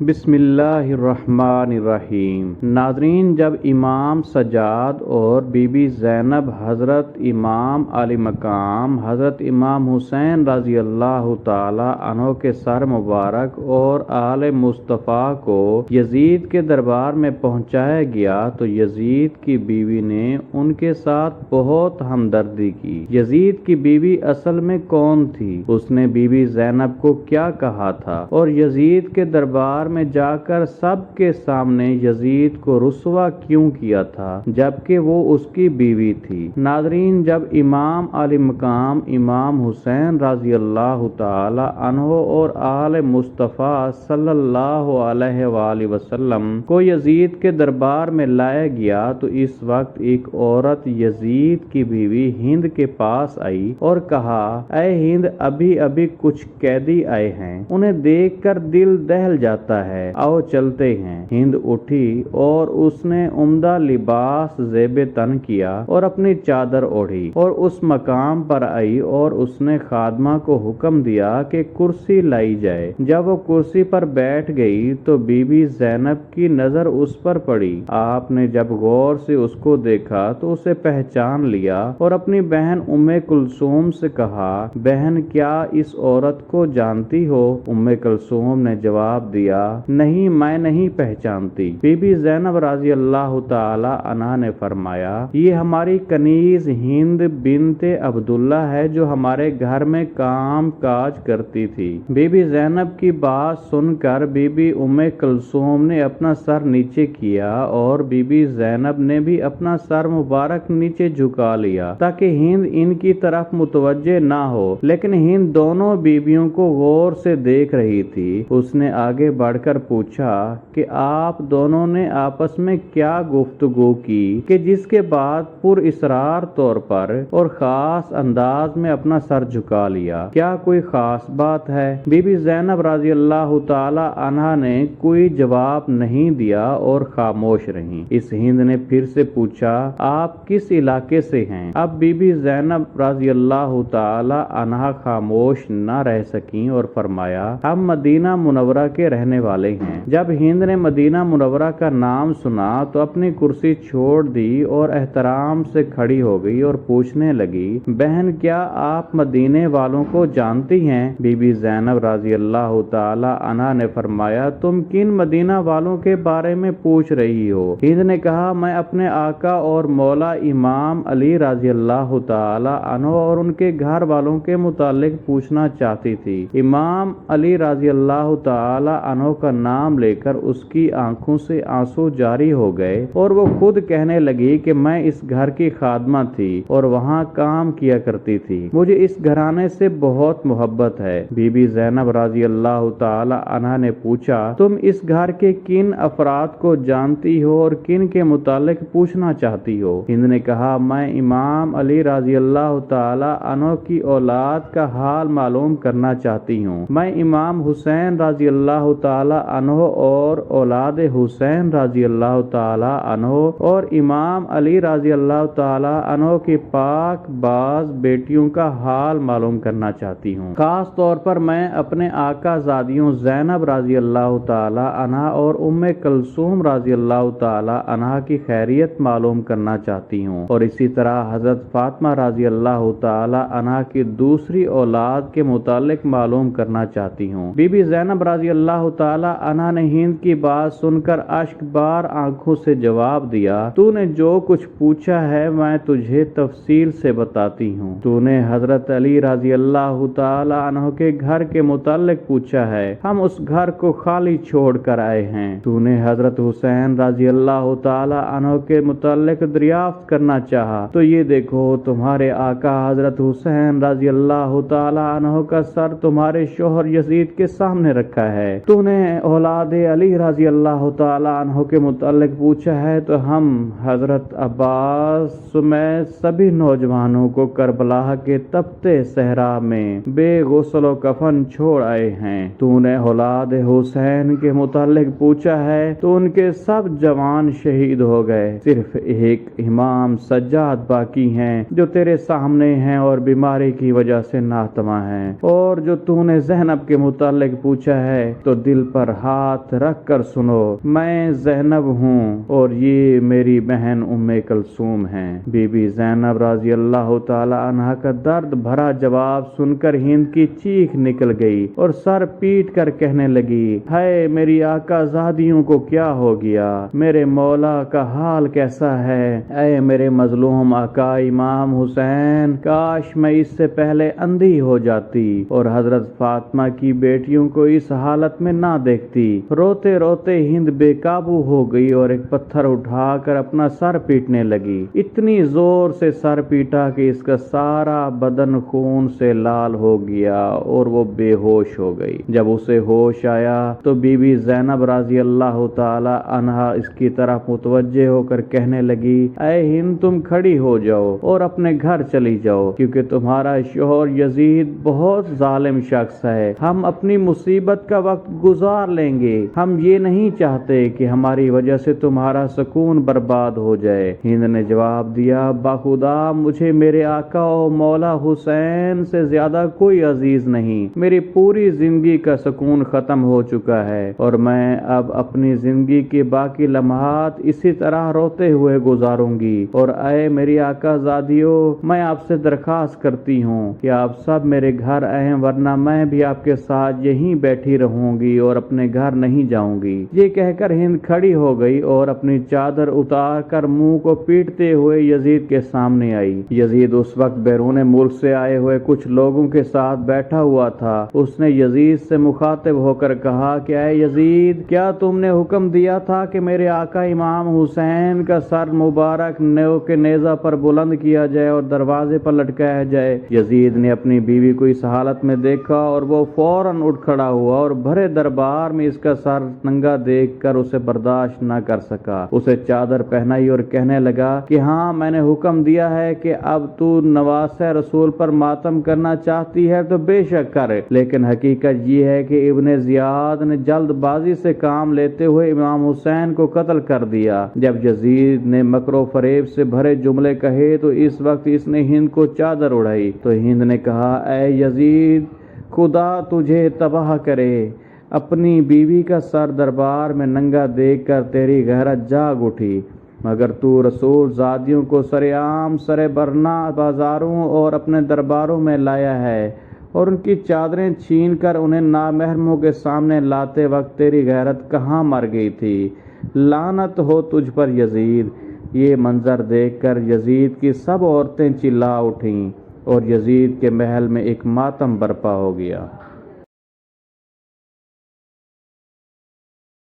بسم اللہ الرحمن الرحیم۔ ناظرین، جب امام سجاد اور بی بی زینب حضرت امام علی مقام حضرت امام حسین رضی اللہ تعالی عنہ کے سر مبارک اور آل مصطفیٰ کو یزید کے دربار میں پہنچایا گیا تو یزید کی بیوی نے ان کے ساتھ بہت ہمدردی کی۔ یزید کی بیوی اصل میں کون تھی؟ اس نے بی بی زینب کو کیا کہا تھا اور یزید کے دربار میں جا کر سب کے سامنے یزید کو رسوا کیوں کیا تھا جبکہ وہ اس کی بیوی تھی؟ ناظرین، جب امام علی مقام امام حسین رضی اللہ تعالی عنہ اور آل مصطفیٰ صلی اللہ علیہ وآلہ وسلم کو یزید کے دربار میں لایا گیا تو اس وقت ایک عورت یزید کی بیوی ہند کے پاس آئی اور کہا، اے ہند، ابھی ابھی کچھ قیدی آئے ہیں، انہیں دیکھ کر دل دہل جاتا ہے، آؤ چلتے ہیں۔ ہند اٹھی اور اس نے عمدہ لباس زیب تن کیا اور اپنی چادر اوڑھی اور اس مقام پر آئی اور اس نے خادمہ کو حکم دیا کہ کرسی لائی جائے۔ جب وہ کرسی پر بیٹھ گئی تو بی بی زینب کی نظر اس پر پڑی۔ آپ نے جب غور سے اس کو دیکھا تو اسے پہچان لیا اور اپنی بہن ام کلثوم سے کہا، بہن، کیا اس عورت کو جانتی ہو؟ ام کلثوم نے جواب دیا، نہیں، میں نہیں پہچانتی۔ بی بی زینب رضی اللہ تعالی عنہا نے فرمایا، یہ ہماری کنیز ہند بنت عبداللہ ہے جو ہمارے گھر میں کام کاج کرتی تھی۔ بی بی زینب کی بات سن کر بی بی ام کلثوم نے اپنا سر نیچے کیا اور بی بی زینب نے بھی اپنا سر مبارک نیچے جھکا لیا تاکہ ہند ان کی طرف متوجہ نہ ہو، لیکن ہند دونوں بیویوں کو غور سے دیکھ رہی تھی۔ اس نے آگے بڑھ کر پوچھا کہ آپ دونوں نے آپس میں کیا گفتگو کی کہ جس کے بعد پر اصرار طور پر اور خاص انداز میں اپنا سر جھکا لیا؟ کیا کوئی خاص بات ہے؟ بی بی زینب رضی اللہ تعالی عنہا نے کوئی جواب نہیں دیا اور خاموش رہیں۔ اس ہند نے پھر سے پوچھا، آپ کس علاقے سے ہیں؟ اب بی بی زینب رضی اللہ تعالی عنہا خاموش نہ رہ سکیں اور فرمایا، ہم مدینہ منورہ کے رہنے والے ہیں۔ جب ہند نے مدینہ منورہ کا نام سنا تو اپنی کرسی چھوڑ دی اور احترام سے کھڑی ہو گئی اور پوچھنے لگی، بہن، کیا آپ مدینے والوں کو جانتی ہیں؟ بی بی زینب رضی اللہ تعالی عنہا نے فرمایا، تم کن مدینہ والوں کے بارے میں پوچھ رہی ہو؟ ہند نے کہا، میں اپنے آقا اور مولا امام علی رضی اللہ تعالی عنہ اور ان کے گھر والوں کے متعلق پوچھنا چاہتی تھی۔ امام علی رضی اللہ تعالی عنہ کا نام لے کر اس کی آنکھوں سے آنسو جاری ہو گئے اور وہ خود کہنے لگی کہ میں اس گھر کی خادمہ تھی اور وہاں کام کیا کرتی تھی، مجھے اس گھرانے سے بہت محبت ہے۔ بی بی زینب رضی اللہ تعالی عنہا نے پوچھا، تم اس گھر کے کن افراد کو جانتی ہو اور کن کے متعلق پوچھنا چاہتی ہو؟ ہند نے کہا، میں امام علی رضی اللہ تعالی عنہ کی اولاد کا حال معلوم کرنا چاہتی ہوں۔ میں امام حسین رضی اللہ تعالی عنہ اور اولاد حسین رضی اللہ تعالی عنہ اور امام علی رضی اللہ تعالی عنہ کی پاک باز بیٹیوں کا حال معلوم کرنا چاہتی ہوں۔ خاص طور پر میں اپنے آقا زادیوں زینب رضی اللہ تعالی عنہا اور ام کلثوم رضی اللہ تعالی عنہا کی خیریت معلوم کرنا چاہتی ہوں اور اسی طرح حضرت فاطمہ رضی اللہ تعالی عنہا کی دوسری اولاد کے متعلق معلوم کرنا چاہتی ہوں۔ بی بی زینب رضی اللہ تعالی عنہا نے ہند کی بات سن کر اشک بار آنکھوں سے جواب دیا، تو نے جو کچھ پوچھا ہے میں تجھے تفصیل سے بتاتی ہوں۔ تو نے حضرت علی رضی اللہ تعالی عنہ کے گھر کے متعلق پوچھا ہے، ہم اس گھر کو خالی چھوڑ کر آئے ہیں۔ تو نے حضرت حسین رضی اللہ تعالی عنہ کے متعلق دریافت کرنا چاہا تو یہ دیکھو، تمہارے آقا حضرت حسین رضی اللہ تعالی عنہ کا سر تمہارے شوہر یزید کے سامنے رکھا ہے۔ تو نے اولاد علی رضی اللہ تعالی عنہ کے متعلق پوچھا ہے تو ہم حضرت عباس سمیت سبھی نوجوانوں کو کربلا کے تپتے صحرا میں بے غسل و کفن چھوڑ آئے ہیں۔ تو نے اولاد حسین کے متعلق پوچھا ہے تو ان کے سب جوان شہید ہو گئے، صرف ایک امام سجاد باقی ہیں جو تیرے سامنے ہیں اور بیماری کی وجہ سے ناتواں ہیں۔ اور جو تو نے زینب کے متعلق پوچھا ہے تو دل پر ہاتھ رکھ کر سنو، میں زینب ہوں اور یہ میری بہن ام کلثوم ہیں۔ بی بی زینب رضی اللہ تعالی عنہا کا درد بھرا جواب سن کر ہند کی چیخ نکل گئی اور سر پیٹ کر کہنے لگی، ہائے میری آقا زادیوں کو کیا ہو گیا، میرے مولا کا حال کیسا ہے، اے میرے مظلوم آقا امام حسین، کاش میں اس سے پہلے اندھی ہو جاتی اور حضرت فاطمہ کی بیٹیوں کو اس حالت میں نہ دیکھتی۔ روتے روتے ہند بے قابو ہو گئی اور ایک پتھر اٹھا کر اپنا سر پیٹنے لگی۔ اتنی زور سے سر پیٹا کہ اس کا سارا بدن خون سے لال ہو گیا اور وہ بے ہوش ہو گئی۔ جب اسے ہوش آیا تو بی بی زینب رضی اللہ تعالی عنہا اس کی طرف متوجہ ہو کر کہنے لگی، اے ہند تم کھڑی ہو جاؤ اور اپنے گھر چلی جاؤ، کیونکہ تمہارا شوہر یزید بہت ظالم شخص ہے، ہم اپنی مصیبت کا وقت گزار لیں گے، ہم یہ نہیں چاہتے کہ ہماری وجہ سے تمہارا سکون برباد ہو جائے۔ ہند نے جواب دیا، بخدا مجھے میرے آقا و مولا حسین سے زیادہ کوئی عزیز نہیں، میری پوری زندگی کا سکون ختم ہو چکا ہے اور میں اب اپنی زندگی کے باقی لمحات اسی طرح روتے ہوئے گزاروں گی، اور اے میری آقا زادیوں، میں آپ سے درخواست کرتی ہوں کہ آپ سب میرے گھر آئیں، ورنہ میں بھی آپ کے ساتھ یہیں بیٹھی رہوں گی اور اپنے گھر نہیں جاؤں گی۔ یہ کہہ کر ہند کھڑی ہو گئی اور اپنی چادر اتار کر منہ کو پیٹتے ہوئے یزید کے سامنے آئی۔ یزید اس وقت بیرون ملک سے آئے ہوئے کچھ لوگوں کے ساتھ بیٹھا ہوا تھا۔ اس نے یزید سے مخاطب ہو کر کہا کہ اے یزید، کیا تم نے حکم دیا تھا کہ میرے آقا امام حسین کا سر مبارک نیو کے نیزہ پر بلند کیا جائے اور دروازے پر لٹکایا جائے؟ یزید نے اپنی بیوی کو اس حالت میں دیکھا اور وہ فوراً اٹھ کھڑا ہوا اور بھرے دربار میں اس کا سر ننگا دیکھ کر اسے برداشت نہ کر سکا۔ اسے چادر پہنائی اور کہنے لگا کہ ہاں، میں نے حکم دیا ہے کہ اب تو نواسہ رسول پر ماتم کرنا چاہتی ہے تو بے شک کر، لیکن حقیقت یہ ہے کہ ابن زیاد نے جلد بازی سے کام لیتے ہوئے امام حسین کو قتل کر دیا۔ جب یزید نے مکر و فریب سے بھرے جملے کہے تو اس وقت اس نے ہند کو چادر اڑائی تو ہند نے کہا، اے یزید، خدا تجھے تباہ کرے، اپنی بیوی کا سر دربار میں ننگا دیکھ کر تیری غیرت جاگ اٹھی، مگر تو رسول زادیوں کو سرعام سر برنا بازاروں اور اپنے درباروں میں لایا ہے اور ان کی چادریں چھین کر انہیں نامحرموں کے سامنے لاتے وقت تیری غیرت کہاں مر گئی تھی؟ لعنت ہو تجھ پر یزید۔ یہ منظر دیکھ کر یزید کی سب عورتیں چلا اٹھیں اور یزید کے محل میں ایک ماتم برپا ہو گیا۔